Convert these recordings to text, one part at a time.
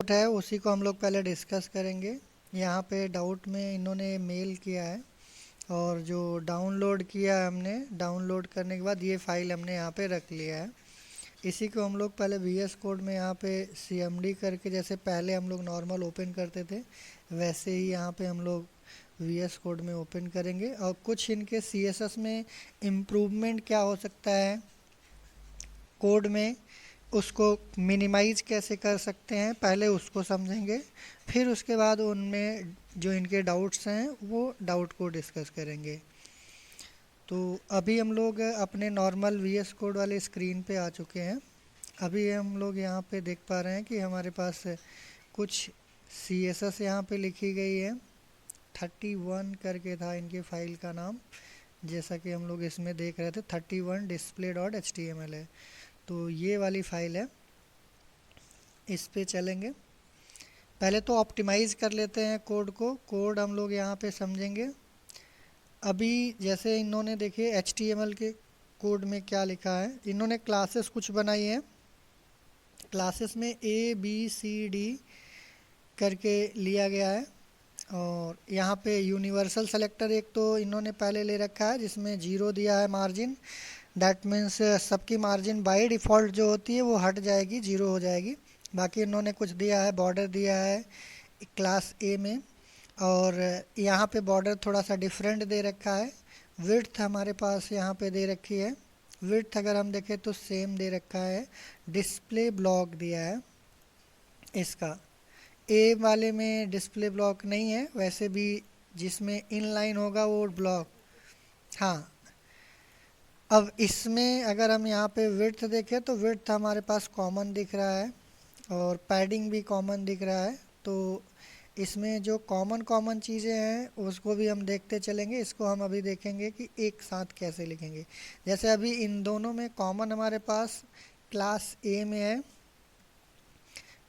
Doubt है उसी को हम लोग पहले डिस्कस करेंगे। यहाँ पे डाउट में इन्होंने मेल किया है और जो डाउनलोड किया है हमने, डाउनलोड करने के बाद ये फाइल हमने यहाँ पे रख लिया है। इसी को हम लोग पहले VS कोड में यहाँ पे CMD करके, जैसे पहले हम लोग नॉर्मल ओपन करते थे वैसे ही यहाँ पे हम लोग VS कोड में ओपन करेंगे। और कुछ इनके CSS में इम्प्रूवमेंट क्या हो सकता है कोड में, उसको मिनिमाइज कैसे कर सकते हैं पहले उसको समझेंगे। फिर उसके बाद उनमें जो इनके डाउट्स हैं वो डाउट को डिस्कस करेंगे। तो अभी हम लोग अपने नॉर्मल VS कोड वाले स्क्रीन पे आ चुके हैं। अभी हम लोग यहाँ पे देख पा रहे हैं कि हमारे पास कुछ CSS यहाँ पे लिखी गई है। 31 करके था इनके फाइल का नाम, जैसा कि हम लोग इसमें देख रहे थे 31 display.html है। तो ये वाली फाइल है, इस पे चलेंगे। पहले तो ऑप्टिमाइज़ कर लेते हैं कोड को। कोड हम लोग यहाँ पे समझेंगे। अभी जैसे इन्होंने देखिए HTML के कोड में क्या लिखा है, इन्होंने क्लासेस कुछ बनाई हैं। क्लासेस में ABCD करके लिया गया है। और यहाँ पे यूनिवर्सल सेलेक्टर एक तो इन्होंने पहले ले रखा है जिसमें 0 दिया है मार्जिन। दैट मीन्स सबकी मार्जिन बाय डिफ़ॉल्ट जो होती है वो हट जाएगी, 0 हो जाएगी। बाकी इन्होंने कुछ दिया है, बॉर्डर दिया है क्लास A में। और यहाँ पे बॉर्डर थोड़ा सा डिफरेंट दे रखा है। विड्थ हमारे पास यहाँ पे दे रखी है। विड्थ अगर हम देखें तो सेम दे रखा है। डिस्प्ले ब्लॉक दिया है इसका। ए वाले में डिस्प्ले ब्लॉक नहीं है, वैसे भी जिसमें इनलाइन होगा वो ब्लॉक। हाँ, अब इसमें अगर हम यहाँ पे विड्थ देखें तो विड्थ हमारे पास कॉमन दिख रहा है और पैडिंग भी कॉमन दिख रहा है। तो इसमें जो कॉमन कॉमन चीज़ें हैं उसको भी हम देखते चलेंगे। इसको हम अभी देखेंगे कि एक साथ कैसे लिखेंगे। जैसे अभी इन दोनों में कॉमन हमारे पास क्लास A में है,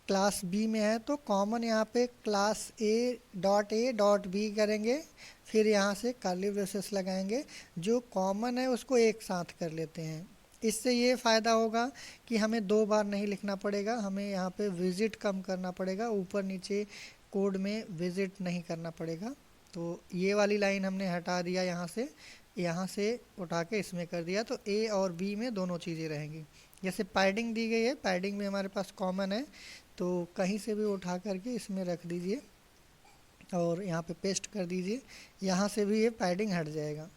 क्लास B में है, तो कॉमन यहाँ पे क्लास A.B करेंगे। फिर यहाँ से कर्ली ब्रेसेस लगाएंगे। जो कॉमन है उसको एक साथ कर लेते हैं। इससे ये फ़ायदा होगा कि हमें 2 बार नहीं लिखना पड़ेगा, हमें यहाँ पे विजिट कम करना पड़ेगा, ऊपर नीचे कोड में विजिट नहीं करना पड़ेगा। तो ये वाली लाइन हमने हटा दिया, यहाँ से उठा के इसमें कर दिया, तो A और B में दोनों चीज़ें रहेंगी। जैसे पैडिंग दी गई है, पैडिंग में हमारे पास कॉमन है तो कहीं से भी उठा करके इसमें रख दीजिए और यहाँ पे पेस्ट कर दीजिए, यहाँ से भी ये पैडिंग हट जाएगा।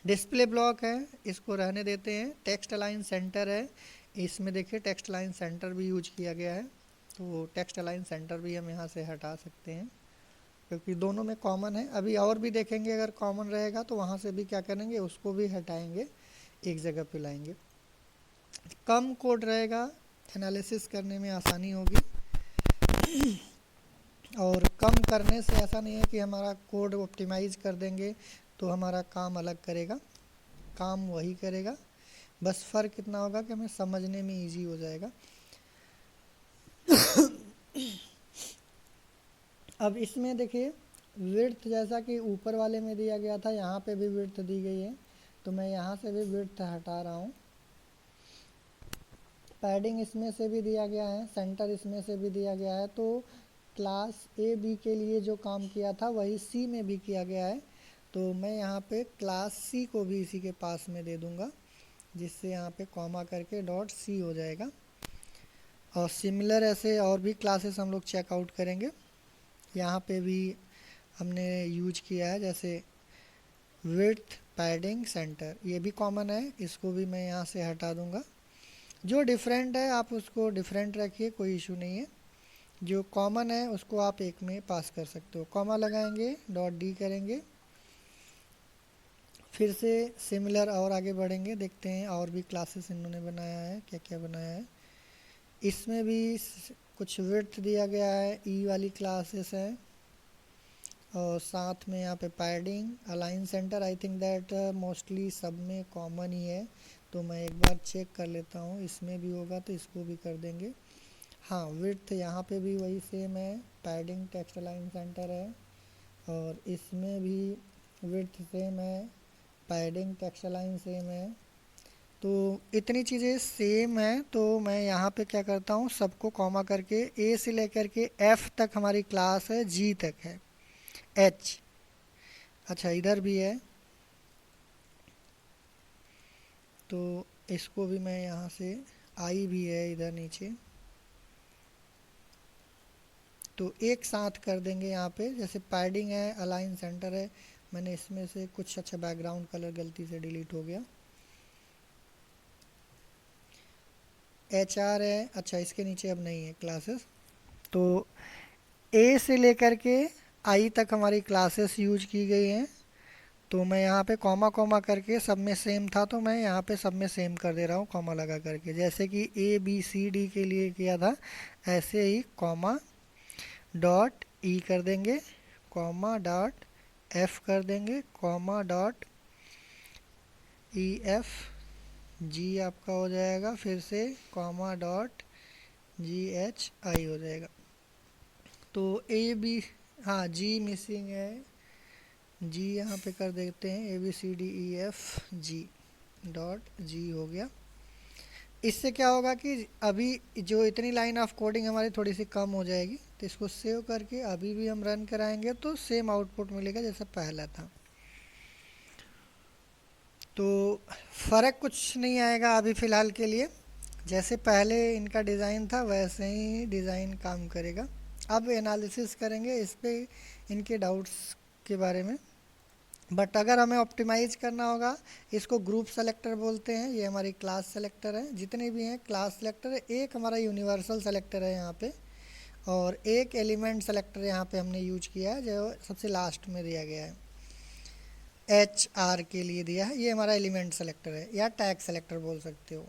डिस्प्ले ब्लॉक है, इसको रहने देते हैं। टेक्स्ट अलाइन सेंटर है, इसमें देखिए टेक्स्ट अलाइन सेंटर भी यूज किया गया है, तो टेक्स्ट अलाइन सेंटर भी हम यहाँ से हटा सकते हैं क्योंकि दोनों में कॉमन है। अभी और भी देखेंगे, अगर कॉमन रहेगा तो वहाँ से भी क्या करेंगे, उसको भी हटाएंगे, एक जगह पे लाएंगे। कम कोड रहेगा, एनालिसिस करने में आसानी होगी। और कम करने से ऐसा नहीं है कि हमारा कोड ऑप्टिमाइज कर देंगे तो हमारा काम अलग करेगा, काम वही करेगा, बस फ़र्क इतना होगा कि हमें समझने में इजी हो जाएगा। अब इसमें देखिए विड्थ जैसा कि ऊपर वाले में दिया गया था, यहाँ पे भी विड्थ दी गई है, तो मैं यहाँ से भी विड्थ हटा रहा हूँ। पैडिंग इसमें से भी दिया गया है, सेंटर इसमें से भी दिया गया है, तो क्लास A B के लिए जो काम किया था वही C में भी किया गया है। तो मैं यहाँ पे क्लास C को भी इसी के पास में दे दूँगा, जिससे यहाँ पे कॉमा करके .C हो जाएगा। और सिमिलर ऐसे और भी क्लासेस हम लोग चेकआउट करेंगे। यहाँ पे भी हमने यूज किया है, जैसे विड्थ पैडिंग सेंटर, ये भी कॉमन है, इसको भी मैं यहाँ से हटा दूँगा। जो डिफरेंट है आप उसको डिफरेंट रखिए, कोई इशू नहीं है। जो कॉमन है उसको आप एक में पास कर सकते हो। कॉमा लगाएंगे, .D करेंगे, फिर से सिमिलर और आगे बढ़ेंगे, देखते हैं और भी क्लासेस इन्होंने बनाया है, क्या क्या बनाया है। इसमें भी कुछ विड्थ दिया गया है, E वाली क्लासेस है, और साथ में यहाँ पे padding align centre, I think that mostly सब में कॉमन ही है, तो मैं एक बार चेक कर लेता हूँ, इसमें भी होगा तो इसको भी कर देंगे। हाँ, विड्थ यहाँ पे भी वही सेम है, पैडिंग टेक्स्ट अलाइन सेंटर है, और इसमें भी विड्थ सेम है, पैडिंग टेक्स्ट अलाइन सेम है। तो इतनी चीज़ें सेम हैं, तो मैं यहाँ पे क्या करता हूँ, सबको कॉमा करके ए से लेकर के एफ तक हमारी क्लास है, जी तक है, एच। अच्छा इधर भी है, तो इसको भी मैं यहाँ से, आई भी है इधर नीचे, तो एक साथ कर देंगे यहाँ पे। जैसे पैडिंग है, अलाइन सेंटर है, मैंने इसमें से कुछ, अच्छा बैकग्राउंड कलर गलती से डिलीट हो गया। एच आर है, अच्छा इसके नीचे अब नहीं है क्लासेस। तो ए से लेकर के आई तक हमारी क्लासेस यूज की गई हैं। तो मैं यहाँ पे कॉमा कॉमा करके, सब में सेम था तो मैं यहाँ पे सब में सेम कर दे रहा हूँ कॉमा लगा करके, जैसे कि ए बी सी डी के लिए किया था, ऐसे ही कॉमा डॉट ई कर देंगे, कॉमा डॉट एफ कर देंगे, कॉमा डॉट ई एफ जी आपका हो जाएगा, फिर से comma dot G H I हो जाएगा। तो ए बी, हाँ जी मिसिंग है, जी यहाँ पे कर देते हैं, A B C D E F G dot G हो गया। इससे क्या होगा कि अभी जो इतनी लाइन ऑफ कोडिंग हमारी थोड़ी सी कम हो जाएगी, तो इसको सेव करके अभी भी हम रन कराएंगे तो सेम आउटपुट मिलेगा जैसा पहला था। तो फ़र्क कुछ नहीं आएगा अभी फ़िलहाल के लिए, जैसे पहले इनका डिज़ाइन था वैसे ही डिज़ाइन काम करेगा। अब एनालिसिस करेंगे इस पे, इनके डाउट्स के बारे में। बट अगर हमें ऑप्टिमाइज़ करना होगा, इसको ग्रुप सेलेक्टर बोलते हैं, ये हमारी क्लास सेलेक्टर है, जितने भी हैं क्लास सेलेक्टर है। एक हमारा यूनिवर्सल सेलेक्टर है यहाँ पे, और एक एलिमेंट सेलेक्टर यहाँ पे हमने यूज किया है जो सबसे लास्ट में दिया गया है, एच आर के लिए दिया है। ये हमारा एलिमेंट सेलेक्टर है, या टैग सेलेक्टर बोल सकते हो।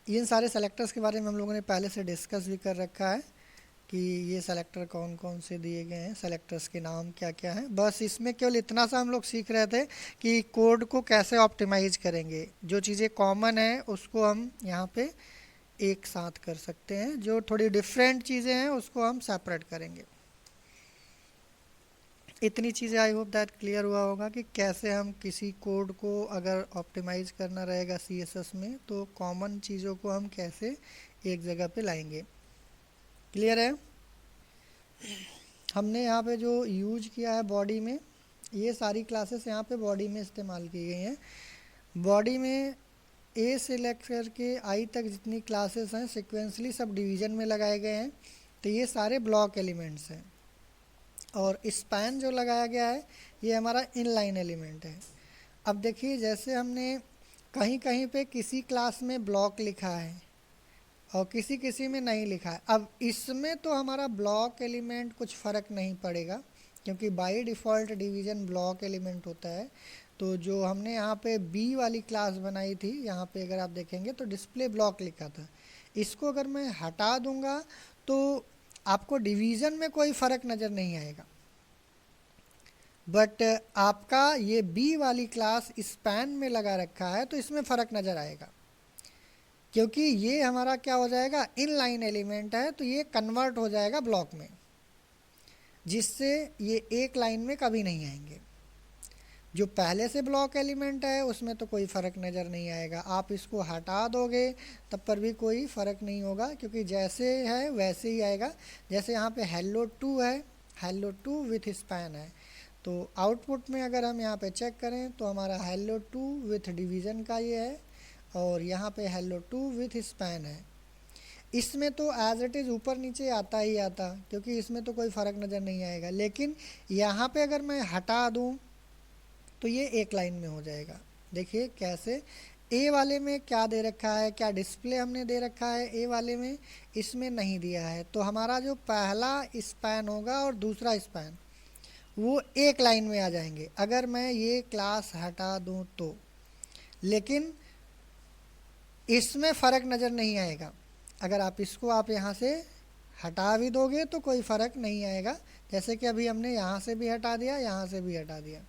इन सारे सेलेक्टर्स के बारे में हम लोगों ने पहले से डिस्कस भी कर रखा है कि ये सेलेक्टर कौन कौन से दिए गए हैं, सेलेक्टर्स के नाम क्या क्या हैं। बस इसमें केवल इतना सा हम लोग सीख रहे थे कि कोड को कैसे ऑप्टिमाइज करेंगे, जो चीज़ें कॉमन है उसको हम यहाँ पे एक साथ कर सकते हैं, जो थोड़ी डिफरेंट चीज़ें हैं उसको हम सेपरेट करेंगे। इतनी चीज़ें आई होप दैट क्लियर हुआ होगा कि कैसे हम किसी कोड को अगर ऑप्टिमाइज करना रहेगा सीएसएस में, तो कॉमन चीज़ों को हम कैसे एक जगह पे लाएंगे। क्लियर है? हमने यहाँ पे जो यूज किया है बॉडी में, ये सारी क्लासेस यहाँ पे बॉडी में इस्तेमाल की गई हैं। बॉडी में ए से लेकर के आई तक जितनी क्लासेस हैं सिक्वेंसली सब डिवीज़न में लगाए गए हैं, तो ये सारे ब्लॉक एलिमेंट्स हैं। और स्पैन जो लगाया गया है ये हमारा इनलाइन एलिमेंट है। अब देखिए, जैसे हमने कहीं कहीं पे किसी क्लास में ब्लॉक लिखा है और किसी किसी में नहीं लिखा है। अब इसमें तो हमारा ब्लॉक एलिमेंट कुछ फ़र्क नहीं पड़ेगा, क्योंकि by default division block element होता है। तो जो हमने यहाँ पे बी वाली क्लास बनाई थी, यहाँ पे अगर आप देखेंगे तो डिस्प्ले ब्लॉक लिखा था, इसको अगर मैं हटा दूंगा तो आपको डिवीज़न में कोई फ़र्क नज़र नहीं आएगा। बट आपका ये बी वाली क्लास स्पैन में लगा रखा है तो इसमें फ़र्क नज़र आएगा, क्योंकि ये हमारा क्या हो जाएगा, इनलाइन एलिमेंट है, तो ये कन्वर्ट हो जाएगा ब्लॉक में, जिससे ये एक लाइन में कभी नहीं आएंगे। जो पहले से ब्लॉक एलिमेंट है उसमें तो कोई फ़र्क नज़र नहीं आएगा, आप इसको हटा दोगे तब पर भी कोई फ़र्क नहीं होगा, क्योंकि जैसे है वैसे ही आएगा। जैसे यहाँ पे हेलो 2 है, हेलो 2 विथ स्पैन है, तो आउटपुट में अगर हम यहाँ पे चेक करें तो हमारा हेलो 2 विथ डिवीज़न का ये है, और यहाँ पे हेलो 2 विथ स्पैन है। इसमें तो एज इट इज़ ऊपर नीचे आता ही आता, क्योंकि इसमें तो कोई फ़र्क नज़र नहीं आएगा। लेकिन यहाँ पे अगर मैं हटा दूँ तो ये एक लाइन में हो जाएगा। देखिए कैसे, ए वाले में क्या दे रखा है, क्या डिस्प्ले हमने दे रखा है ए वाले में, इसमें नहीं दिया है, तो हमारा जो पहला स्पैन होगा और दूसरा स्पैन वो एक लाइन में आ जाएंगे अगर मैं ये क्लास हटा दूं तो। लेकिन इसमें फ़र्क नज़र नहीं आएगा, अगर आप इसको आप यहाँ से हटा भी दोगे तो कोई फ़र्क नहीं आएगा। जैसे कि अभी हमने यहाँ से भी हटा दिया, यहाँ से भी हटा दिया,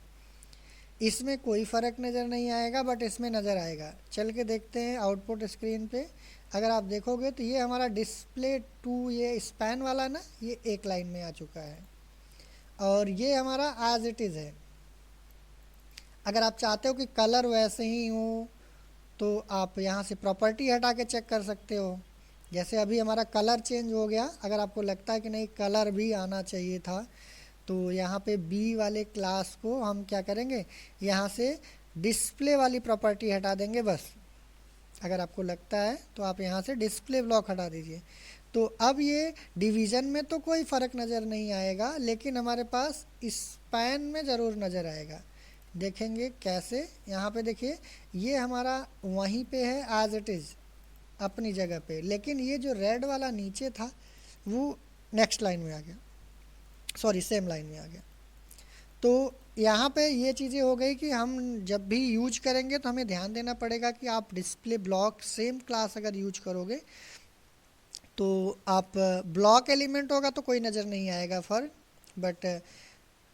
इसमें कोई फ़र्क नज़र नहीं आएगा, बट इसमें नज़र आएगा। चल के देखते हैं आउटपुट स्क्रीन पे। अगर आप देखोगे तो ये हमारा डिस्प्ले 2, ये स्पैन वाला ना, ये एक लाइन में आ चुका है, और ये हमारा एज इट इज़ है। अगर आप चाहते हो कि कलर वैसे ही हो तो आप यहाँ से प्रॉपर्टी हटा के चेक कर सकते हो। जैसे अभी हमारा कलर चेंज हो गया, अगर आपको लगता है कि नहीं कलर भी आना चाहिए था तो यहाँ पे बी वाले क्लास को हम क्या करेंगे, यहाँ से डिस्प्ले वाली प्रॉपर्टी हटा देंगे बस। अगर आपको लगता है तो आप यहाँ से डिस्प्ले ब्लॉक हटा दीजिए। तो अब ये डिवीज़न में तो कोई फ़र्क नज़र नहीं आएगा, लेकिन हमारे पास स्पैन में ज़रूर नज़र आएगा। देखेंगे कैसे, यहाँ पे देखिए ये हमारा वहीं पे है एज इट इज़ अपनी जगह पे, लेकिन ये जो रेड वाला नीचे था वो नेक्स्ट लाइन में आ गया, सॉरी सेम लाइन में आ गया। तो यहाँ पे ये चीज़ें हो गई कि हम जब भी यूज करेंगे तो हमें ध्यान देना पड़ेगा कि आप डिस्प्ले ब्लॉक सेम क्लास अगर यूज करोगे तो आप ब्लॉक एलिमेंट होगा तो कोई नज़र नहीं आएगा फ़र्क, बट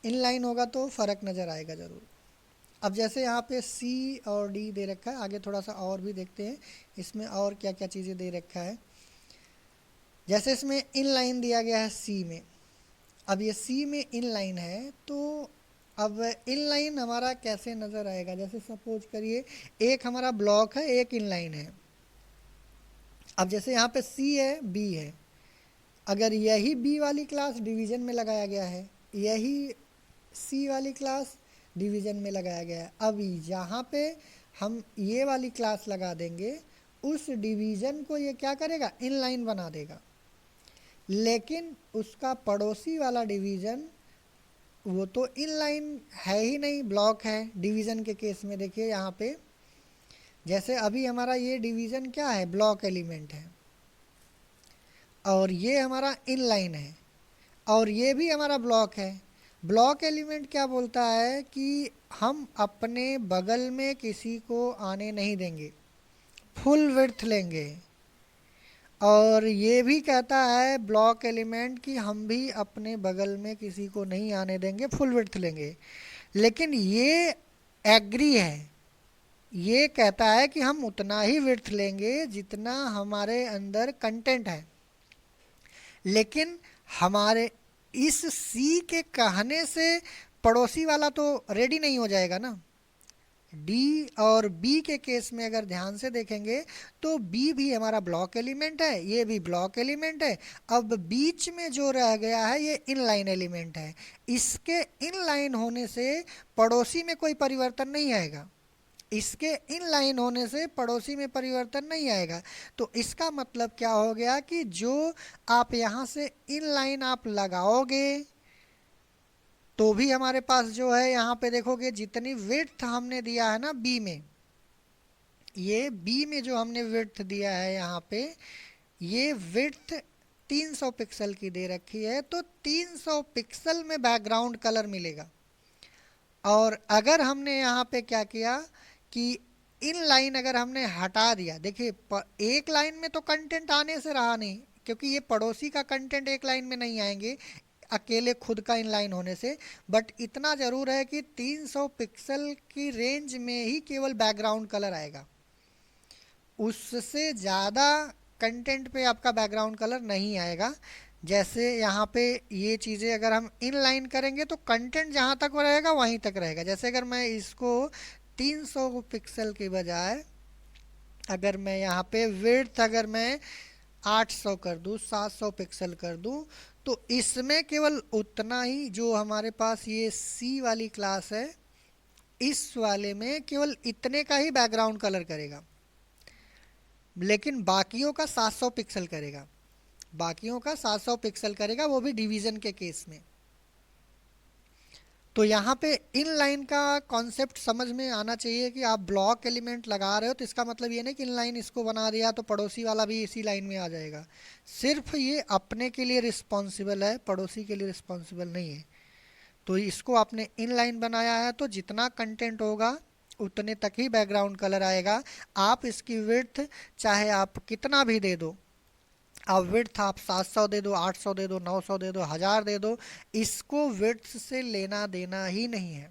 इनलाइन होगा तो फ़र्क नज़र आएगा ज़रूर। अब जैसे यहाँ पे सी और डी दे रखा है, आगे थोड़ा सा और भी देखते हैं इसमें और क्या क्या चीज़ें दे रखा है। जैसे इसमें इनलाइन दिया गया है सी में, अब ये सी में इनलाइन है तो अब इनलाइन हमारा कैसे नज़र आएगा। जैसे सपोज करिए एक हमारा ब्लॉक है, एक इनलाइन है। अब जैसे यहाँ पे सी है बी है, अगर यही बी वाली क्लास डिवीज़न में लगाया गया है, यही सी वाली क्लास डिवीज़न में लगाया गया है, अब यहाँ पे हम ये वाली क्लास लगा देंगे, उस डिवीज़न को ये क्या करेगा, इनलाइन बना देगा। लेकिन उसका पड़ोसी वाला डिवीज़न वो तो इनलाइन है ही नहीं, ब्लॉक है। डिवीज़न के केस में देखिए यहाँ पे जैसे अभी हमारा ये डिवीज़न क्या है, ब्लॉक एलिमेंट है, और ये हमारा इनलाइन है, और ये भी हमारा ब्लॉक है। ब्लॉक एलिमेंट क्या बोलता है कि हम अपने बगल में किसी को आने नहीं देंगे, फुल विड्थ लेंगे। और ये भी कहता है ब्लॉक एलिमेंट कि हम भी अपने बगल में किसी को नहीं आने देंगे, फुल विड्थ लेंगे। लेकिन ये एग्री है, ये कहता है कि हम उतना ही विड्थ लेंगे जितना हमारे अंदर कंटेंट है। लेकिन हमारे इस सी के कहने से पड़ोसी वाला तो रेडी नहीं हो जाएगा ना। डी और बी के केस में अगर ध्यान से देखेंगे तो बी भी हमारा ब्लॉक एलिमेंट है, ये भी ब्लॉक एलिमेंट है। अब बीच में जो रह गया है ये इनलाइन एलिमेंट है, इसके इनलाइन होने से पड़ोसी में कोई परिवर्तन नहीं आएगा, इसके इनलाइन होने से पड़ोसी में परिवर्तन नहीं आएगा। तो इसका मतलब क्या हो गया कि जो आप यहाँ से इनलाइन आप लगाओगे तो भी हमारे पास जो है यहाँ पे देखोगे जितनी विड्थ हमने दिया है ना बी में, ये बी में जो हमने विड्थ दिया है यहाँ पे, ये विड्थ 300 पिक्सल की दे रखी है, तो 300 पिक्सल में बैकग्राउंड कलर मिलेगा। और अगर हमने यहाँ पे क्या किया कि इन लाइन अगर हमने हटा दिया, देखिए एक लाइन में तो कंटेंट आने से रहा नहीं, क्योंकि ये पड़ोसी का कंटेंट एक लाइन में नहीं आएंगे अकेले खुद का इनलाइन होने से। बट इतना ज़रूर है कि 300 पिक्सल की रेंज में ही केवल बैकग्राउंड कलर आएगा, उससे ज़्यादा कंटेंट पे आपका बैकग्राउंड कलर नहीं आएगा। जैसे यहाँ पे ये चीज़ें अगर हम इनलाइन करेंगे तो कंटेंट जहाँ तक रहेगा वहीं तक रहेगा। जैसे अगर मैं इसको 300 पिक्सल के बजाय अगर मैं यहाँ पे विड्थ अगर मैं 800 कर दूँ, 700 पिक्सल कर दूँ, तो इसमें केवल उतना ही जो हमारे पास ये सी वाली क्लास है, इस वाले में केवल इतने का ही बैकग्राउंड कलर करेगा, लेकिन बाकियों का 700 पिक्सल करेगा, बाकियों का 700 पिक्सल करेगा, वो भी डिवीज़न के केस में। तो यहाँ पे इन लाइन का कॉन्सेप्ट समझ में आना चाहिए कि आप ब्लॉक एलिमेंट लगा रहे हो तो इसका मतलब ये नहीं कि इन लाइन इसको बना दिया तो पड़ोसी वाला भी इसी लाइन में आ जाएगा। सिर्फ ये अपने के लिए रिस्पॉन्सिबल है, पड़ोसी के लिए रिस्पॉन्सिबल नहीं है। तो इसको आपने इन लाइन बनाया है तो जितना कंटेंट होगा उतने तक ही बैकग्राउंड कलर आएगा। आप इसकी विड्थ चाहे आप कितना भी दे दो, आप विड्थ आप 700 दे दो, 800 दे दो, 900 दे दो, 1000 दे दो, इसको विड्थ से लेना देना ही नहीं है।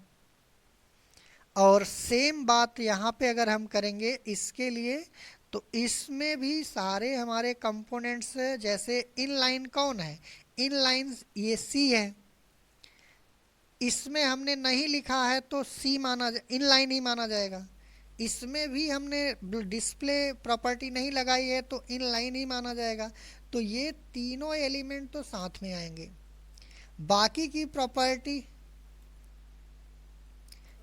और सेम बात यहाँ पे अगर हम करेंगे इसके लिए, तो इसमें भी सारे हमारे कंपोनेंट्स, जैसे इनलाइन कौन है, इनलाइन ये सी है, इसमें हमने नहीं लिखा है तो सी माना, इनलाइन ही माना जाएगा। इसमें भी हमने डिस्प्ले प्रॉपर्टी नहीं लगाई है तो इनलाइन ही माना जाएगा। तो ये तीनों एलिमेंट तो साथ में आएंगे। बाकी की प्रॉपर्टी,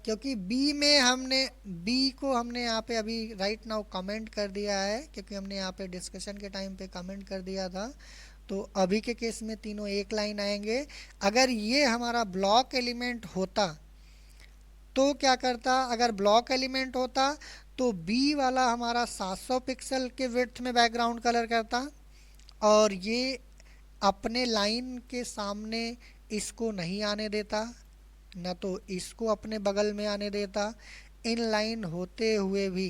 क्योंकि बी में हमने बी को हमने यहाँ पे अभी राइट नाउ कमेंट कर दिया है, क्योंकि हमने यहाँ पे डिस्कशन के टाइम पे कमेंट कर दिया था। तो अभी के केस में तीनों एक लाइन आएंगे। अगर ये हमारा ब्लॉक एलिमेंट होता तो क्या करता, अगर ब्लॉक एलिमेंट होता तो बी वाला हमारा 700 पिक्सल के विड्थ में बैकग्राउंड कलर करता, और ये अपने लाइन के सामने इसको नहीं आने देता, न तो इसको अपने बगल में आने देता इन लाइन होते हुए भी,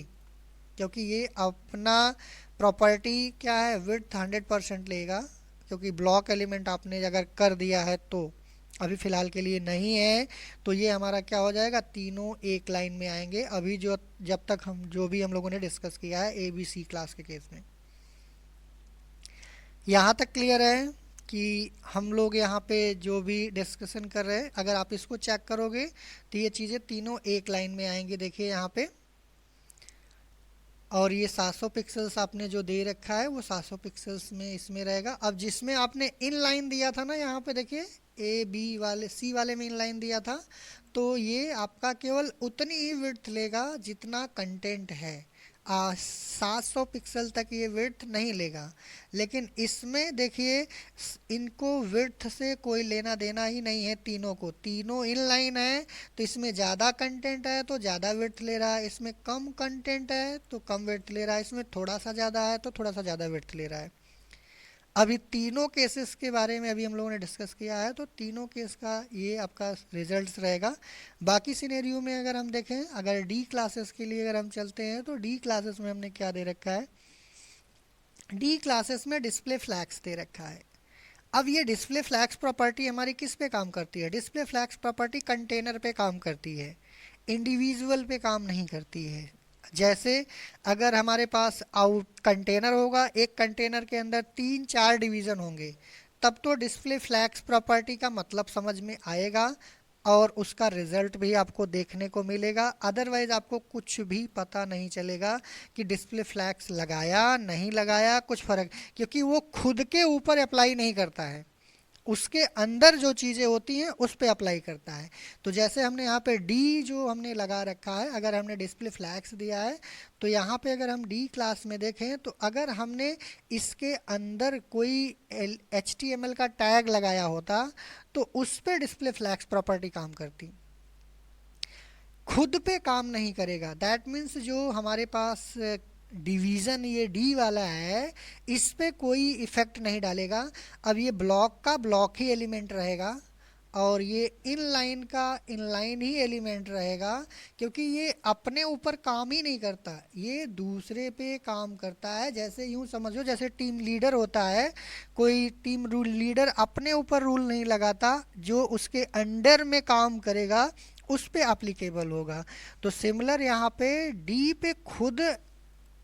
क्योंकि ये अपना प्रॉपर्टी क्या है, विड्थ 100% लेगा, क्योंकि ब्लॉक एलिमेंट आपने अगर कर दिया है तो अभी फ़िलहाल के लिए नहीं है। तो ये हमारा क्या हो जाएगा, तीनों एक लाइन में आएंगे अभी, जो जब तक हम जो भी हम लोगों ने डिस्कस किया है ए बी सी क्लास के केस में। यहाँ तक क्लियर है कि हम लोग यहाँ पे जो भी डिस्कशन कर रहे हैं, अगर आप इसको चेक करोगे तो ये चीज़ें तीनों एक लाइन में आएंगी। देखिए यहाँ पे, और ये 700 पिक्सल्स आपने जो दे रखा है वो 700 पिक्सल्स में इसमें रहेगा। अब जिसमें आपने इन लाइन दिया था ना, यहाँ पे देखिए ए बी वाले सी वाले में इन लाइन दिया था, तो ये आपका केवल उतनी ही विड्थ लेगा जितना कंटेंट है। 700 पिक्सल तक ये विड्थ नहीं लेगा। लेकिन इसमें देखिए इनको विड्थ से कोई लेना देना ही नहीं है, तीनों को, तीनों इन लाइन है तो इसमें ज़्यादा कंटेंट है तो ज़्यादा विड्थ ले रहा है, इसमें कम कंटेंट है तो कम विड्थ ले रहा है, इसमें थोड़ा सा ज़्यादा है तो थोड़ा सा ज़्यादा विड्थ ले रहा है। अभी तीनों केसेस के बारे में अभी हम लोगों ने डिस्कस किया है, तो तीनों केस का ये आपका रिजल्ट्स रहेगा। बाकी सिनेरियो में अगर हम देखें, अगर डी क्लासेस के लिए अगर हम चलते हैं तो डी क्लासेस में हमने क्या दे रखा है, डी क्लासेस में डिस्प्ले फ्लैग्स दे रखा है। अब ये डिस्प्ले फ्लैग्स प्रॉपर्टी हमारी किस पे काम करती है, डिस्प्ले फ्लैग्स प्रॉपर्टी कंटेनर पे काम करती है, इंडिविजुअल पे काम नहीं करती है। जैसे अगर हमारे पास आउट कंटेनर होगा, एक कंटेनर के अंदर 3-4 डिवीज़न होंगे, तब तो डिस्प्ले फ्लैग्स प्रॉपर्टी का मतलब समझ में आएगा और उसका रिजल्ट भी आपको देखने को मिलेगा। अदरवाइज आपको कुछ भी पता नहीं चलेगा कि डिस्प्ले फ्लैग्स लगाया नहीं लगाया, कुछ फ़र्क, क्योंकि वो खुद के ऊपर अप्लाई नहीं करता है, उसके अंदर जो चीज़ें होती हैं उस पे अप्लाई करता है। तो जैसे हमने यहाँ पे डी जो हमने लगा रखा है, अगर हमने डिस्प्ले फ्लैग्स दिया है तो यहाँ पे अगर हम डी क्लास में देखें तो अगर हमने इसके अंदर कोई HTML का टैग लगाया होता तो उस पे डिस्प्ले फ्लैग्स प्रॉपर्टी काम करती, खुद पे काम नहीं करेगा। दैट मीन्स जो हमारे पास डिवीज़न ये डी वाला है, इस पे कोई इफ़ेक्ट नहीं डालेगा। अब ये ब्लॉक का ब्लॉक ही एलिमेंट रहेगा और ये इनलाइन का इनलाइन ही एलिमेंट रहेगा, क्योंकि ये अपने ऊपर काम ही नहीं करता, ये दूसरे पे काम करता है। जैसे यूँ समझो जैसे टीम लीडर होता है, कोई टीम रूल लीडर अपने ऊपर रूल नहीं लगाता, जो उसके अंडर में काम करेगा उस पे एप्लीकेबल होगा। तो सिमिलर यहाँ पे डी पे खुद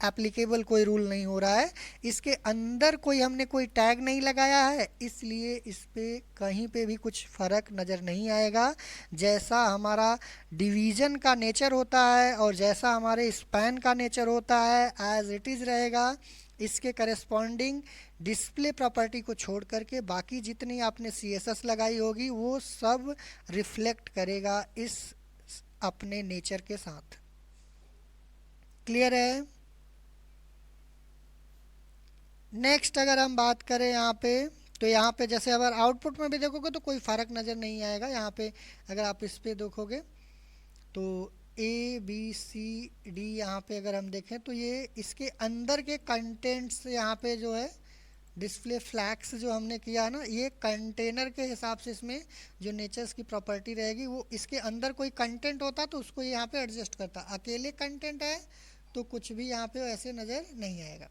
एप्लीकेबल कोई रूल नहीं हो रहा है, इसके अंदर कोई हमने कोई टैग नहीं लगाया है, इसलिए इस पे कहीं पे भी कुछ फ़र्क नज़र नहीं आएगा। जैसा हमारा डिवीज़न का नेचर होता है और जैसा हमारे स्पैन का नेचर होता है एज इट इज़ रहेगा। इसके करस्पॉन्डिंग डिस्प्ले प्रॉपर्टी को छोड़ करके बाकी जितनी आपने CSS लगाई होगी वो सब रिफ्लेक्ट करेगा इस अपने नेचर के साथ। क्लियर है? नेक्स्ट अगर हम बात करें यहाँ पे, तो यहाँ पे जैसे अगर आउटपुट में भी देखोगे तो कोई फ़र्क नज़र नहीं आएगा। यहाँ पे अगर आप इस पे देखोगे तो ABCD यहाँ पे अगर हम देखें तो ये इसके अंदर के कंटेंट्स यहाँ पे जो है डिस्प्ले फ्लैग्स जो हमने किया है ना, ये कंटेनर के हिसाब से इसमें जो नेचर्स की प्रॉपर्टी रहेगी, वो इसके अंदर कोई कंटेंट होता तो उसको यहाँ पे एडजस्ट करता। अकेले कंटेंट है तो कुछ भी यहाँ पे ऐसे नज़र नहीं आएगा।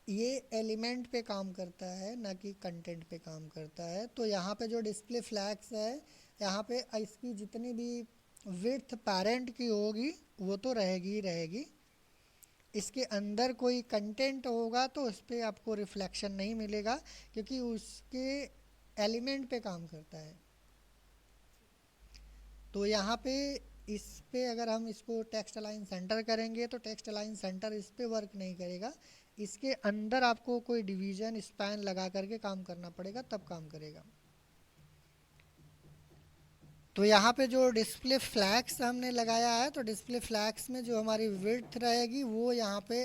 ये एलिमेंट पे काम करता है ना कि कंटेंट पे काम करता है। तो यहाँ पे जो डिस्प्ले फ्लैग्स है, यहाँ पे इसकी जितनी भी विड्थ पेरेंट की होगी वो तो रहेगी ही रहेगी। इसके अंदर कोई कंटेंट होगा तो उस पर आपको रिफ्लेक्शन नहीं मिलेगा, क्योंकि उसके एलिमेंट पे काम करता है। तो यहाँ पे इस पे अगर हम इसको टेक्स्ट अलाइन सेंटर करेंगे तो टेक्स्ट अलाइन सेंटर इस पे वर्क नहीं करेगा। इसके अंदर आपको कोई डिवीजन स्पैन लगा करके काम करना पड़ेगा, तब काम करेगा। तो यहाँ पे जो डिस्प्ले फ्लैग्स हमने लगाया है, तो डिस्प्ले फ्लैग्स में जो हमारी विड्थ रहेगी वो यहाँ पे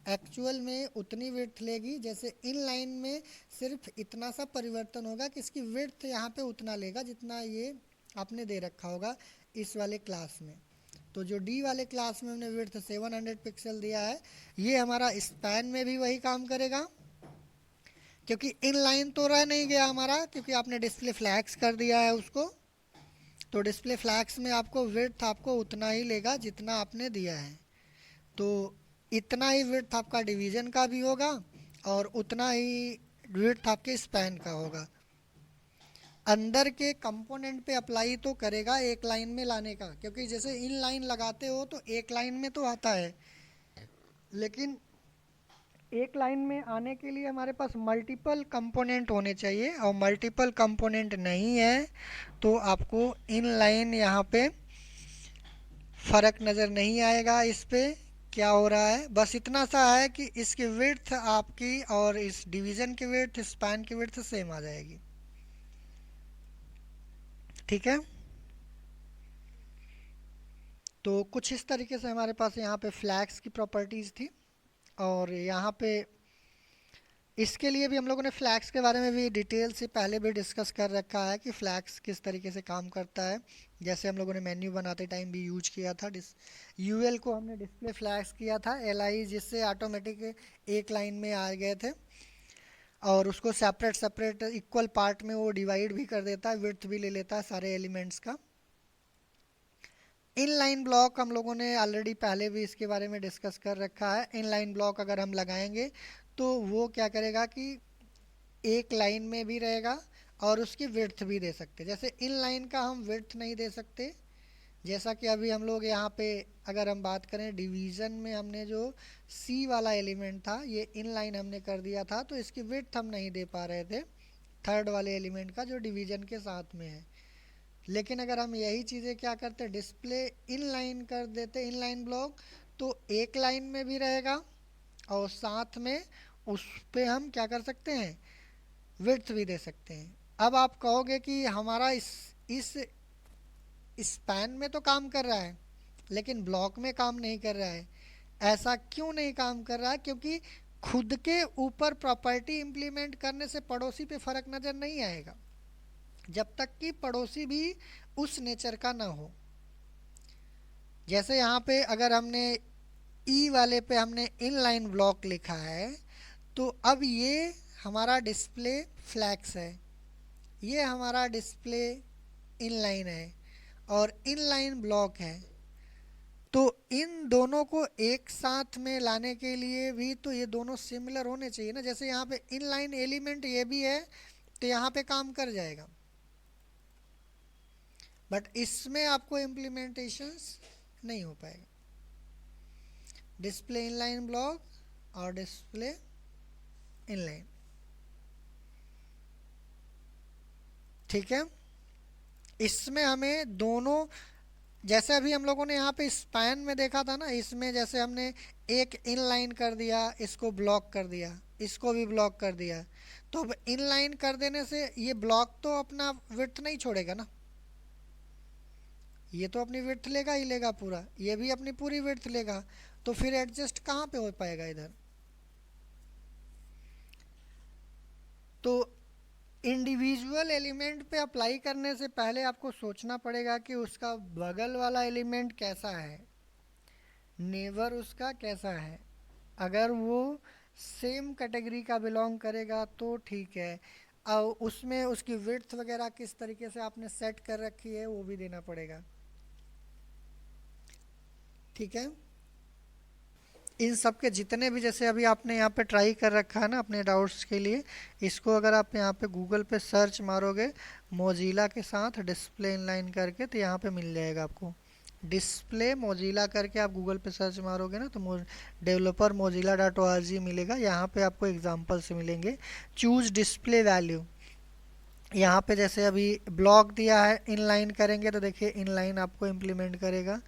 एक्चुअल में उतनी विड्थ लेगी। जैसे इन लाइन में सिर्फ इतना सा परिवर्तन होगा कि इसकी विड्थ यहाँ पे उतना लेगा जितना ये आपने दे रखा होगा इस वाले क्लास में। तो जो डी वाले क्लास में हमने विड्थ 700 पिक्सल दिया है, ये हमारा स्पैन में भी वही काम करेगा, क्योंकि इन लाइन तो रह नहीं गया हमारा, क्योंकि आपने डिस्प्ले फ्लैग्स कर दिया है उसको। तो डिस्प्ले फ्लैग्स में आपको विड्थ आपको उतना ही लेगा जितना आपने दिया है। तो इतना ही विड्थ आपका डिवीजन का भी होगा और उतना ही विड्थ आपके स्पैन का होगा। अंदर के कंपोनेंट पे अप्लाई तो करेगा एक लाइन में लाने का, क्योंकि जैसे इन लाइन लगाते हो तो एक लाइन में तो आता है, लेकिन एक लाइन में आने के लिए हमारे पास मल्टीपल कंपोनेंट होने चाहिए, और मल्टीपल कंपोनेंट नहीं है तो आपको इन लाइन यहाँ पे फ़र्क नज़र नहीं आएगा। इस पे क्या हो रहा है, बस इतना सा है कि इसकी विड्थ आपकी और इस डिवीज़न की विड्थ स्पैन की विड्थ सेम आ जाएगी। ठीक है। तो कुछ इस तरीके से हमारे पास यहाँ पे फ्लैग्स की प्रॉपर्टीज़ थी। और यहाँ पे इसके लिए भी हम लोगों ने फ्लैग्स के बारे में भी डिटेल से पहले भी डिस्कस कर रखा है कि फ्लैग्स किस तरीके से काम करता है। जैसे हम लोगों ने मेन्यू बनाते टाइम भी यूज किया था, यूएल को हमने डिस्प्ले फ्लैग्स किया था एलआई, जिससे ऑटोमेटिक एक लाइन में आ गए थे, और उसको सेपरेट सेपरेट इक्वल पार्ट में वो डिवाइड भी कर देता है, विड्थ भी ले लेता है सारे एलिमेंट्स का। इनलाइन ब्लॉक हम लोगों ने ऑलरेडी पहले भी इसके बारे में डिस्कस कर रखा है। इनलाइन ब्लॉक अगर हम लगाएंगे तो वो क्या करेगा कि एक लाइन में भी रहेगा और उसकी विड्थ भी दे सकते। जैसे इन लाइन का हम विड्थ नहीं दे सकते, जैसा कि अभी हम लोग यहाँ पे अगर हम बात करें डिवीज़न में हमने जो सी वाला एलिमेंट था ये इन लाइन हमने कर दिया था, तो इसकी विड्थ हम नहीं दे पा रहे थे थर्ड वाले एलिमेंट का जो डिवीज़न के साथ में है। लेकिन अगर हम यही चीज़ें क्या करते, डिस्प्ले इन लाइन कर देते, इन लाइन ब्लॉक, तो एक लाइन में भी रहेगा और साथ में उस पे हम क्या कर सकते हैं, विड्थ भी दे सकते हैं। अब आप कहोगे कि हमारा इस स्पैन में तो काम कर रहा है लेकिन ब्लॉक में काम नहीं कर रहा है। ऐसा क्यों नहीं काम कर रहा है, क्योंकि खुद के ऊपर प्रॉपर्टी इंप्लीमेंट करने से पड़ोसी पे फर्क नज़र नहीं आएगा जब तक कि पड़ोसी भी उस नेचर का ना हो। जैसे यहाँ पे अगर हमने ई वाले पे हमने इनलाइन ब्लॉक लिखा है, तो अब ये हमारा डिस्प्ले फ्लैग्स है, ये हमारा डिस्प्ले इनलाइन है और इनलाइन ब्लॉक है। तो इन दोनों को एक साथ में लाने के लिए भी तो ये दोनों सिमिलर होने चाहिए ना। जैसे यहाँ पे इनलाइन एलिमेंट ये भी है तो यहाँ पे काम कर जाएगा, बट इसमें आपको इम्प्लीमेंटेशंस नहीं हो पाएगा। डिस्प्ले इनलाइन ब्लॉक और डिस्प्ले इनलाइन, ठीक है। इसमें हमें दोनों, जैसे अभी हम लोगों ने यहाँ पे स्पैन में देखा था ना, इसमें जैसे हमने एक इनलाइन कर दिया, इसको ब्लॉक कर दिया, इसको भी ब्लॉक कर दिया, तो अब इनलाइन कर देने से ये ब्लॉक तो अपना विड्थ नहीं छोड़ेगा ना, ये तो अपनी विड्थ लेगा ही लेगा पूरा, ये भी अपनी पूरी विड्थ लेगा, तो फिर एडजस्ट कहाँ पे हो पाएगा इधर। तो इंडिविजुअल एलिमेंट पे अप्लाई करने से पहले आपको सोचना पड़ेगा कि उसका बगल वाला एलिमेंट कैसा है, नेबर उसका कैसा है। अगर वो सेम कैटेगरी का बिलोंग करेगा तो ठीक है, और उसमें उसकी विड्थ वगैरह किस तरीके से आपने सेट कर रखी है वो भी देना पड़ेगा, ठीक है। इन सब के जितने भी, जैसे अभी आपने यहाँ पे ट्राई कर रखा है ना अपने डाउट्स के लिए, इसको अगर आप यहाँ पे गूगल पे सर्च मारोगे मोजिला के साथ डिस्प्ले इनलाइन करके, तो यहाँ पे मिल जाएगा आपको। डिस्प्ले मोजिला करके आप गूगल पे सर्च मारोगे ना, तो developer Mozilla dot O R G मिलेगा। यहाँ पे आपको एग्जाम्पल से मिलेंगे। चूज डिस्प्ले वैल्यू, यहाँ पे जैसे अभी ब्लॉक दिया है, इनलाइन करेंगे तो देखिए इनलाइन आपको इम्प्लीमेंट करेगा।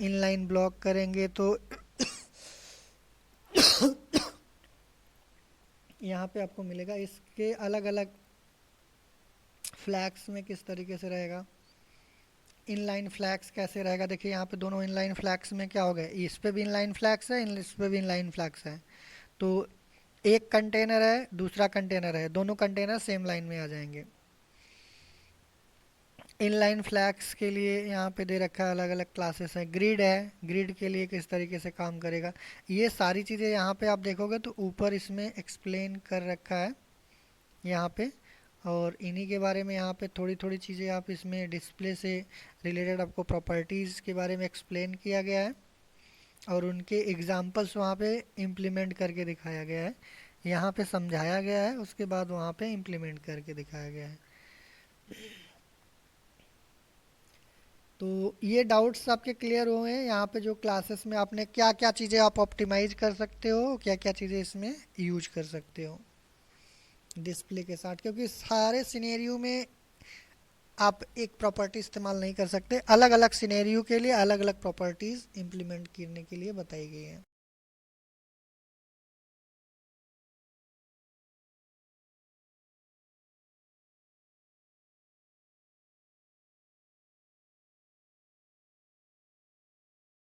इनलाइन ब्लॉक करेंगे तो यहाँ पे आपको मिलेगा। इसके अलग अलग फ्लैग्स में किस तरीके से रहेगा, इनलाइन फ्लैग्स कैसे रहेगा, देखिए यहाँ पे दोनों इनलाइन फ्लैग्स में क्या हो गया, इस पे भी इनलाइन फ्लैग्स है, इस पे भी इनलाइन फ्लैग्स है। तो एक कंटेनर है, दूसरा कंटेनर है, दोनों कंटेनर सेम लाइन में आ जाएंगे। इनलाइन फ्लैग्स के लिए यहाँ पे दे रखा है अलग अलग क्लासेस है। ग्रिड है, ग्रिड के लिए किस तरीके से काम करेगा, ये सारी चीज़ें यहाँ पे आप देखोगे तो ऊपर इसमें एक्सप्लेन कर रखा है यहाँ पे। और इन्हीं के बारे में यहाँ पे थोड़ी थोड़ी चीज़ें आप इसमें डिस्प्ले से रिलेटेड आपको प्रॉपर्टीज़ के बारे में एक्सप्लेन किया गया है, और उनके एग्जांपल्स वहाँ पे इम्प्लीमेंट करके दिखाया गया है। यहाँ पे समझाया गया है, उसके बाद वहाँ पे इम्प्लीमेंट करके दिखाया गया है। तो ये डाउट्स आपके क्लियर हुए हैं। यहाँ पे जो क्लासेस में आपने क्या क्या चीज़ें आप ऑप्टिमाइज कर सकते हो, क्या क्या चीज़ें इसमें यूज कर सकते हो डिस्प्ले के साथ, क्योंकि सारे सिनेरियो में आप एक प्रॉपर्टी इस्तेमाल नहीं कर सकते। अलग अलग सिनेरियो के लिए अलग अलग प्रॉपर्टीज़ इम्प्लीमेंट करने के लिए बताई गई हैं।